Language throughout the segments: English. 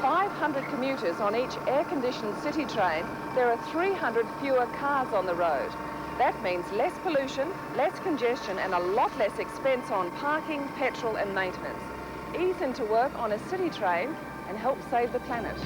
500 commuters on each air-conditioned city train, there are 300 fewer cars on the road. That means less pollution, less congestion and a lot less expense on parking, petrol and maintenance. Ease into work on a city train and help save the planet.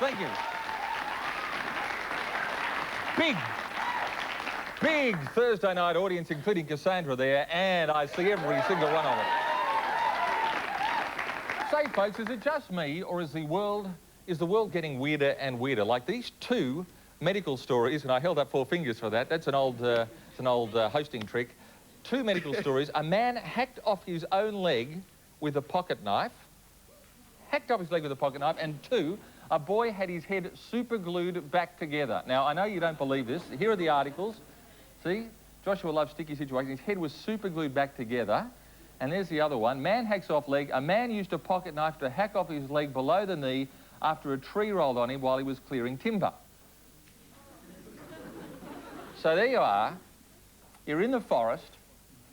Thank you. Big Thursday night audience, including Cassandra there, and I see every single one of them. Say, folks, is it just me, or is the world getting weirder and weirder? Like these two medical stories, and I held up 4 fingers for that. That's an old hosting trick. 2 medical stories. A man hacked off his own leg with a pocket knife. Hacked off his leg with a pocket knife, and 2. A boy had his head super glued back together. Now, I know you don't believe this. Here are the articles. See? Joshua loves sticky situations. His head was super glued back together. And there's the other one. Man hacks off leg. A man used a pocket knife to hack off his leg below the knee after a tree rolled on him while he was clearing timber. So there you are. You're in the forest.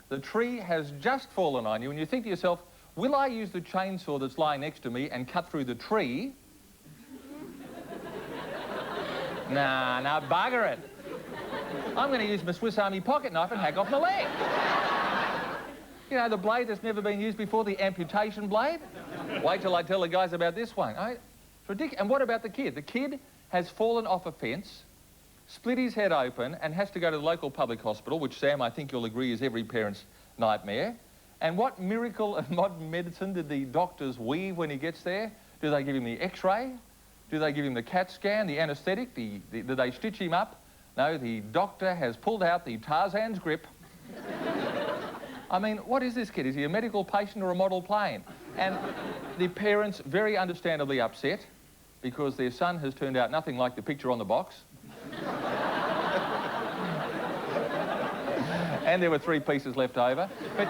The tree has just fallen on you, and you think to yourself, will I use the chainsaw that's lying next to me and cut through the tree? Nah, bugger it. I'm going to use my Swiss Army pocket knife and hack off my leg. You know, the blade that's never been used before, the amputation blade. Wait till I tell the guys about this one. It's ridiculous. And what about the kid? The kid has fallen off a fence, split his head open, and has to go to the local public hospital, which, Sam, I think you'll agree is every parent's nightmare. And what miracle of modern medicine did the doctors weave when he gets there? Do they give him the X-ray? Do they give him the CAT scan, the anaesthetic? Do they stitch him up? No, the doctor has pulled out the Tarzan's grip. I mean, what is this kid? Is he a medical patient or a model plane? And the parents very understandably upset because their son has turned out nothing like the picture on the box. And there were 3 pieces left over. But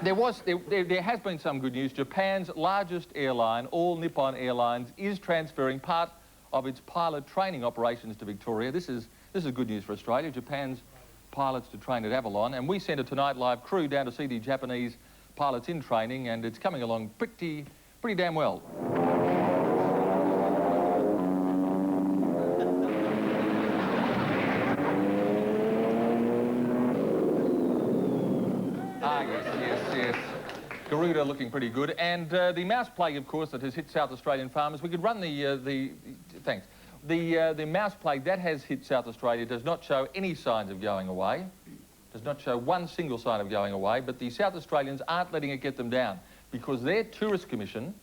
there has been some good news. Japan's largest airline, All Nippon Airlines, is transferring part of its pilot training operations to Victoria. This is good news for Australia. Japan's pilots to train at Avalon, and we sent a Tonight Live crew down to see the Japanese pilots in training, and it's coming along pretty damn well. Yes. Garuda looking pretty good. And the mouse plague, of course, that has hit South Australian farmers. We could run thanks. The mouse plague that has hit South Australia does not show any signs of going away. Does not show one single sign of going away, but the South Australians aren't letting it get them down because their tourist commission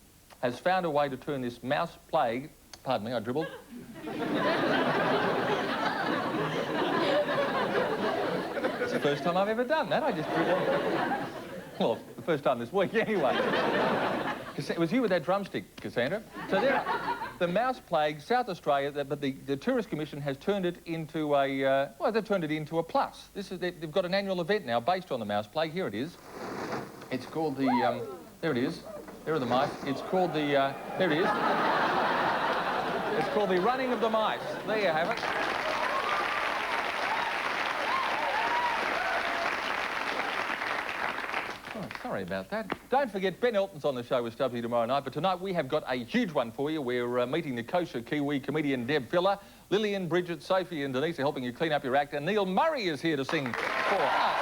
has found a way to turn this mouse plague, pardon me, I dribbled. It's the first time I've ever done that. I just dribbled. Well, the first time this week, anyway. It was you with that drumstick, Cassandra. So there, the mouse plague, South Australia, but the Tourist Commission has turned it into a, they've turned it into a plus. They've got an annual event now based on the mouse plague. Here it is. It's called the, there it is. There are the mice. It's called the, there it is. It's called the running of the mice. There you have it. Oh, sorry about that. Don't forget, Ben Elton's on the show with Stubbsy tomorrow night, but tonight we have got a huge one for you. We're meeting the kosher Kiwi comedian Deb Filler, Lillian, Bridget, Sophie and Denise are helping you clean up your act, and Neil Murray is here to sing for us.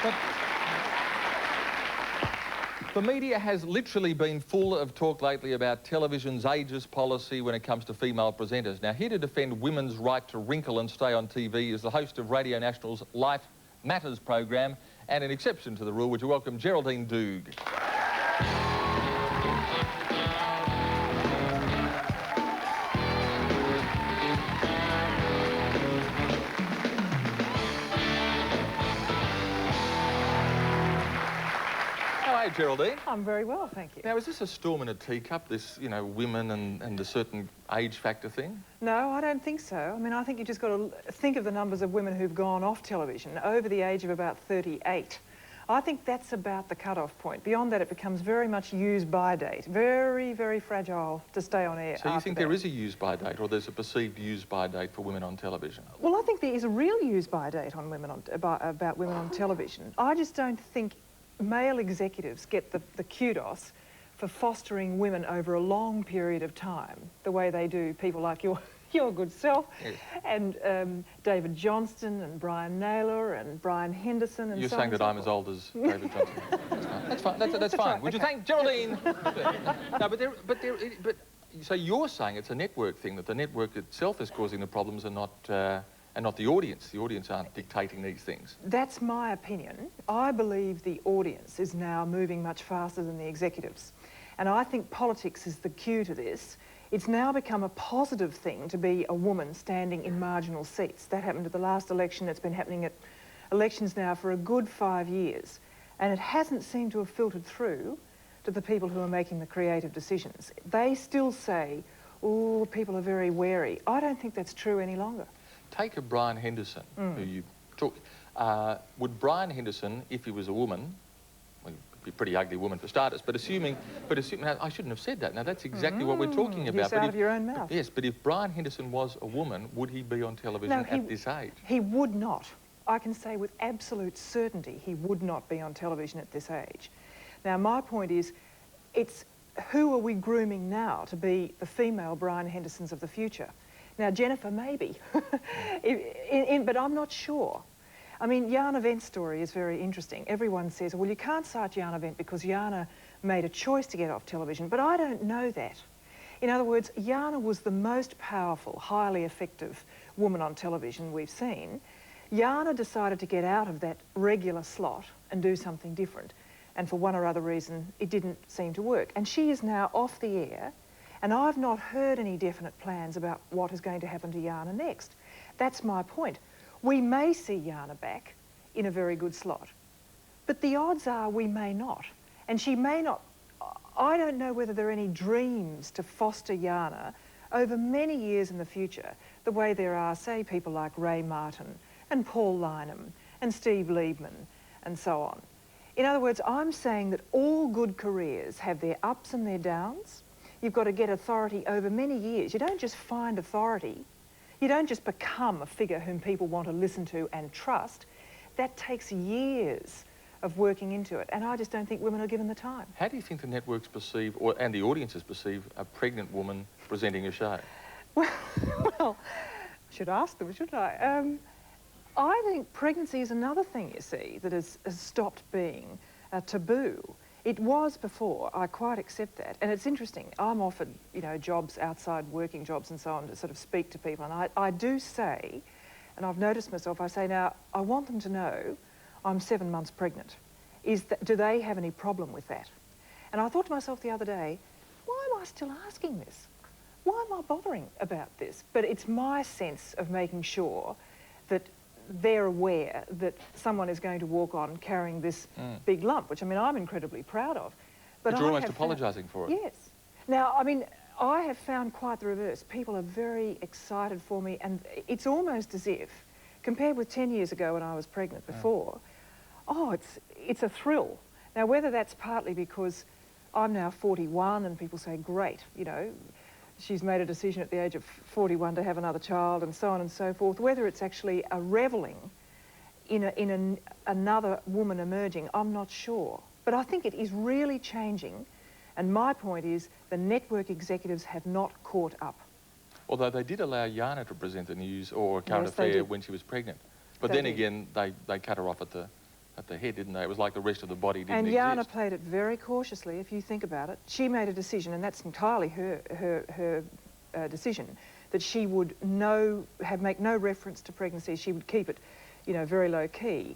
But the media has literally been full of talk lately about television's ageist policy when it comes to female presenters. Now, here to defend women's right to wrinkle and stay on TV is the host of Radio National's Life Matters program, and an exception to the rule, would you welcome Geraldine Doogue. Hello, Geraldine. I'm very well, thank you. Now, is this a storm in a teacup, this, you know, women and the certain age factor thing? No, I don't think so. I mean, I think you just got to think of the numbers of women who've gone off television over the age of about 38. I think that's about the cut-off point. Beyond that, it becomes very much use-by date. Very, very fragile to stay on air. So you think there is a use-by date, or there's a perceived use-by date for women on television? Well, I think there is a real use-by date on women about women on television. I just don't think male executives get the kudos for fostering women over a long period of time, the way they do people like your good self, yes. And David Johnston and Brian Naylor and Brian Henderson and You're so saying that so I'm as old as David Johnston? That's fine. That's fine. Right. Would you thank Geraldine? No, but so you're saying it's a network thing, that the network itself is causing the problems and not the audience. The audience aren't dictating these things. That's my opinion. I believe the audience is now moving much faster than the executives. And I think politics is the cue to this. It's now become a positive thing to be a woman standing in marginal seats. That happened at the last election. It's been happening at elections now for a good 5 years. And it hasn't seemed to have filtered through to the people who are making the creative decisions. They still say, oh, people are very wary. I don't think that's true any longer. Take a Brian Henderson, who you took. Would Brian Henderson, if he was a woman, well, he'd be a pretty ugly woman for starters, but assuming now, I shouldn't have said that. Now, that's exactly what we're talking about. It's out of your own mouth. Yes, but if Brian Henderson was a woman, would he be on television at this age? He would not. I can say with absolute certainty he would not be on television at this age. Now, my point is, it's who are we grooming now to be the female Brian Hendersons of the future? Now, Jennifer, maybe, but I'm not sure. I mean, Jana Vent's story is very interesting. Everyone says, well, you can't cite Jana Vent because Jana made a choice to get off television, but I don't know that. In other words, Jana was the most powerful, highly effective woman on television we've seen. Jana decided to get out of that regular slot and do something different, and for one or other reason, it didn't seem to work. And she is now off the air, and I've not heard any definite plans about what is going to happen to Jana next. That's my point. We may see Jana back in a very good slot, but the odds are we may not. And she may not. I don't know whether there are any dreams to foster Jana over many years in the future, the way there are, say, people like Ray Martin and Paul Lynham and Steve Liebman and so on. In other words, I'm saying that all good careers have their ups and their downs. You've got to get authority over many years. You don't just find authority. You don't just become a figure whom people want to listen to and trust. That takes years of working into it, and I just don't think women are given the time. How do you think the networks perceive, and the audiences perceive, a pregnant woman presenting a show? Well, I should ask them, shouldn't I? I think pregnancy is another thing, you see, that has stopped being a taboo. It was before, I quite accept that. And it's interesting, I'm offered, you know, jobs, outside working jobs and so on, to sort of speak to people. And I do say, and I've noticed myself, I say, now, I want them to know I'm 7 months pregnant. Do they have any problem with that? And I thought to myself the other day, why am I still asking this? Why am I bothering about this? But it's my sense of making sure that they're aware that someone is going to walk on carrying this big lump, which, I mean, I'm incredibly proud of. But you're almost apologising for it. Yes. Now, I mean, I have found quite the reverse. People are very excited for me, and it's almost as if, compared with 10 years ago when I was pregnant before, oh, it's a thrill. Now, whether that's partly because I'm now 41 and people say, great, you know, she's made a decision at the age of 41 to have another child and so on and so forth. Whether it's actually a revelling in another woman emerging, I'm not sure. But I think it is really changing, and my point is the network executives have not caught up. Although they did allow Jana to present the news or a current Yes, they affair did. when she was pregnant. But They then did. again, they cut her off at the head, didn't they? It was like the rest of the body didn't And exist. Jana played it very cautiously, if you think about it. She made a decision, and that's entirely her decision, that she would make no reference to pregnancy. She would keep it, you know, very low key.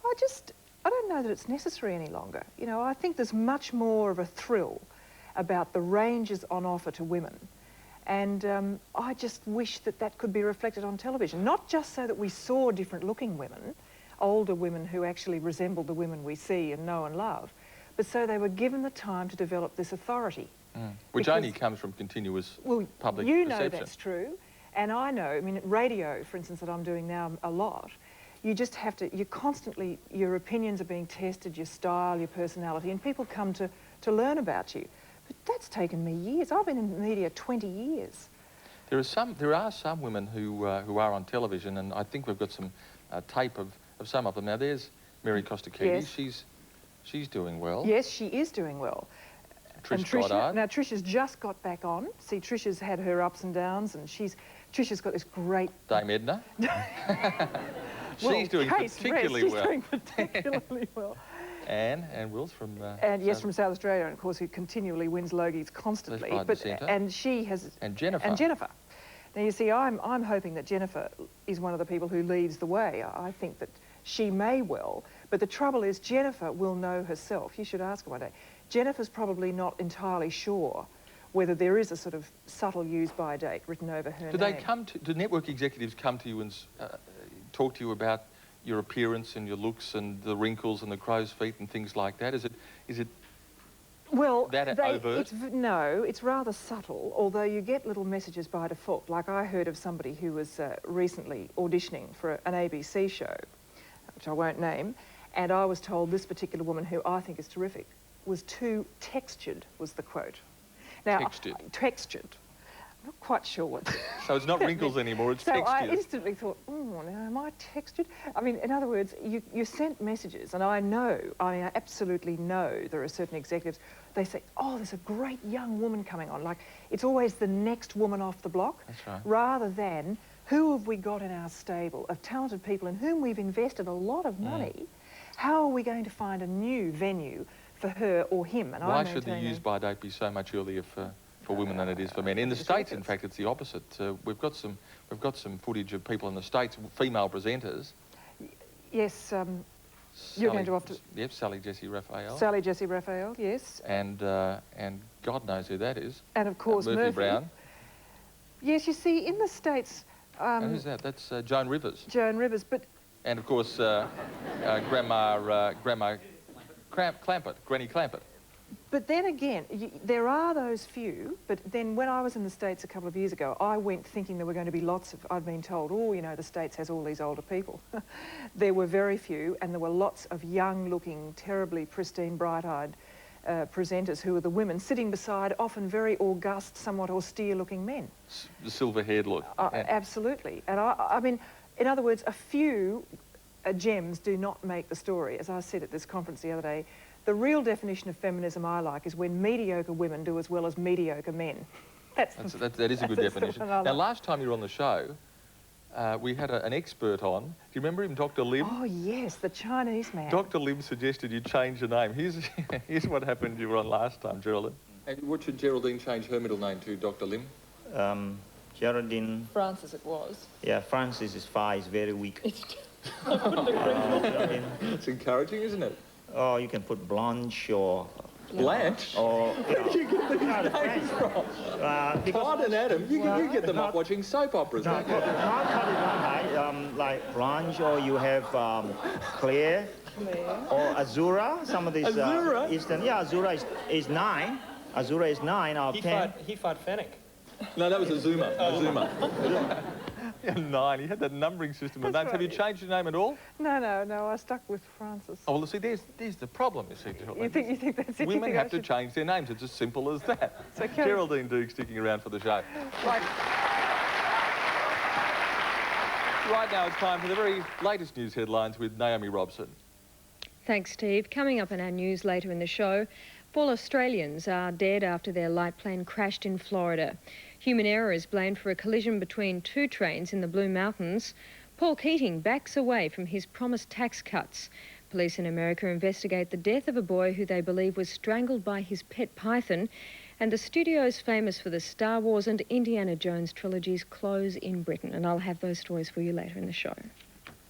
I don't know that it's necessary any longer. You know, I think there's much more of a thrill about the ranges on offer to women. And I just wish that that could be reflected on television, not just so that we saw different looking women, older women who actually resembled the women we see and know and love, but so they were given the time to develop this authority. Which Because- only comes from continuous public you perception. know that's true, and I know, I mean, radio, for instance, that I'm doing now a lot, you just have to, your opinions are being tested, your style, your personality, and people come to learn about you. But that's taken me years. I've been in media 20 years. There are some women who are on television, and I think we've got some tape of some of them. Now, there's Mary Costacchides. Yes. She's doing well. Yes, she is doing well. Trish And Tricia, Goddard. now Trisha's just got back on. See, Trisha's had her ups and downs, and Trisha's got this great... Dame Edna. Well, She's doing particularly well. She's doing particularly well. And Will's from... And yes, from South Australia, and of course, who continually wins Logies constantly. That's right, the centre. And she has... And Jennifer. And Jennifer. Now, you see, I'm hoping that Jennifer is one of the people who leads the way. I think that she may well, but the trouble is Jennifer will know herself. You should ask her one day. Jennifer's probably not entirely sure whether there is a sort of subtle use-by date written over her name. Do network executives come to you and talk to you about your appearance and your looks and the wrinkles and the crow's feet and things like that? Is it Well, that overt? No, it's rather subtle, although you get little messages by default. Like I heard of somebody who was recently auditioning for an ABC show, which I won't name, and I was told this particular woman, who I think is terrific, was too textured, was the quote. Now, textured. I'm not quite sure what... So it's not wrinkles anymore, it's textured. So I instantly thought, oh, now am I textured? I mean, in other words, you sent messages, and I absolutely know there are certain executives, they say, oh, there's a great young woman coming on. Like, it's always the next woman off the block. That's right. Rather than, who have we got in our stable of talented people in whom we've invested a lot of money? How are we going to find a new venue for her or him? And Why should the use-by date be so much earlier for women than it is for men? In the States, in fact, it's the opposite. We've got some footage of people in the States, female presenters. Yes, you're going to have to... Yep, Sally Jessy Raphael. Sally Jessy Raphael, yes. And God knows who that is. And of course Murphy Brown. Yes, you see, in the States... and who's that? That's Joan Rivers. Joan Rivers, but... And of course, Grandma Clampett, Granny Clampett. But then again, there are those few, but then when I was in the States a couple of years ago, I went thinking there were going to be lots of, I'd been told, oh, you know, the States has all these older people. There were very few, and there were lots of young-looking, terribly pristine, bright-eyed presenters who were the women, sitting beside often very august, somewhat austere-looking men. The silver-haired look. Absolutely. And I mean, in other words, a few gems do not make the story. As I said at this conference the other day, the real definition of feminism I like is when mediocre women do as well as mediocre men. That is a good definition. Now, last time you were on the show, we had an expert on. Do you remember him, Dr. Lim? Oh, yes, the Chinese man. Dr. Lim suggested you change your name. Here's what happened you were on last time, Geraldine. And what should Geraldine change her middle name to, Dr. Lim? Geraldine... Francis it was. Yeah, Francis is fine, is very weak. It's encouraging, isn't it? Oh, you can put Blanche or... Blanche? Or, Where did you get these names from? Todd and Adam, you get them up watching soap operas, don't you? Like Blanche, or you have Claire, or Azura, some of these... Azura? Eastern, yeah, Azura is 9. Azura is 9 out of 10. He fought Fennec. No, that was Azuma. Azuma. Yeah, 9. He had that numbering system of names. Right. Have you changed your name at all? No, I stuck with Francis. Oh, well, see, there's the problem, you see, Geraldine. You think that's it? Women have to change their names. It's as simple as that. It's okay. Geraldine Doogue sticking around for the show. Right. Right now, it's time for the very latest news headlines with Naomi Robson. Thanks, Steve. Coming up in our news later in the show, 4 Australians are dead after their light plane crashed in Florida. Human error is blamed for a collision between 2 trains in the Blue Mountains. Paul Keating backs away from his promised tax cuts. Police in America investigate the death of a boy who they believe was strangled by his pet python. And the studios famous for the Star Wars and Indiana Jones trilogies close in Britain. And I'll have those stories for you later in the show.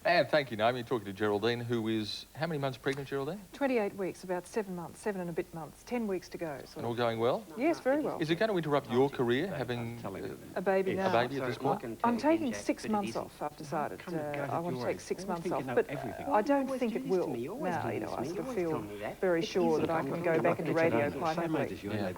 And thank you, Naomi. You're talking to Geraldine, who is... How many months pregnant, Geraldine? 28 weeks, about 7 months, 7 and a bit months, 10 weeks to go. And all going well? Yes, very well. Is it going to interrupt your career, having A baby now. a baby at this point? I'm taking 6 months off, I've decided. I want to take 6 months off, but I don't think it will. Now, you know, I sort of feel very sure that I can go back into radio quite happily. Yeah.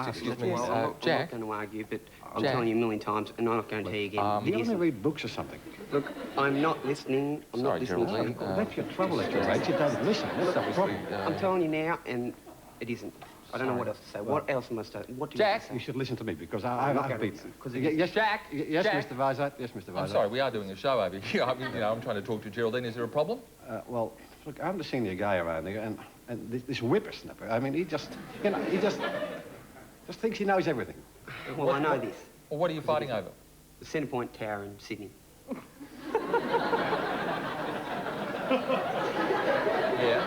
Excuse me, Well, I'm not Jack. going to argue, but I'm Jack. telling you a million times, and I'm not going to tell you again. You only read books or something. Look, I'm not listening. I'm Sorry, not listening. Geraldine. Well, that's your trouble at your age. You don't listen. That's the problem. I'm telling you now, and it isn't. I don't know what else to say. What else am I saying? What do you Jack. want to You say? should listen to me because I'm not I've gonna been... listen, 'cause Yes, Jack. Yes, Jack. Mr. Vizard. Yes, Mr. Vizard. I'm sorry, we are doing a show over here. I mean, you know, I'm trying to talk to Geraldine. Is there a problem? Well, look, I'm the senior guy around here, and this whippersnapper, I mean, he just, you know, he just thinks he knows everything. Well, I know this. Well, what are you fighting over? The Centrepoint Tower in Sydney. Yeah.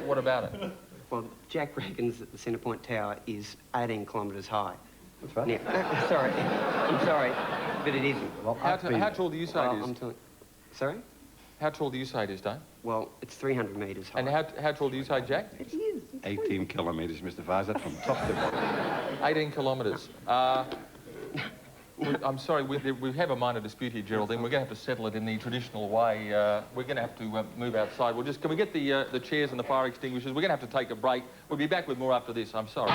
What about it? Well, Jack reckons that the Centrepoint Tower is 18 kilometres high. That's right. Now, sorry. I'm sorry, but it isn't. Well, How tall do you say it I'm is? telling... Sorry? How tall do you say it is, Dane? Well, it's 300 metres high. And how tall do you say, Jack? It is. 18 kilometres, Mr. Vizard, from top to bottom. 18 kilometres. I'm sorry, we have a minor dispute here, Geraldine. We're going to have to settle it in the traditional way. We're going to have to move outside. Can we get the chairs and the fire extinguishers? We're going to have to take a break. We'll be back with more after this. I'm sorry.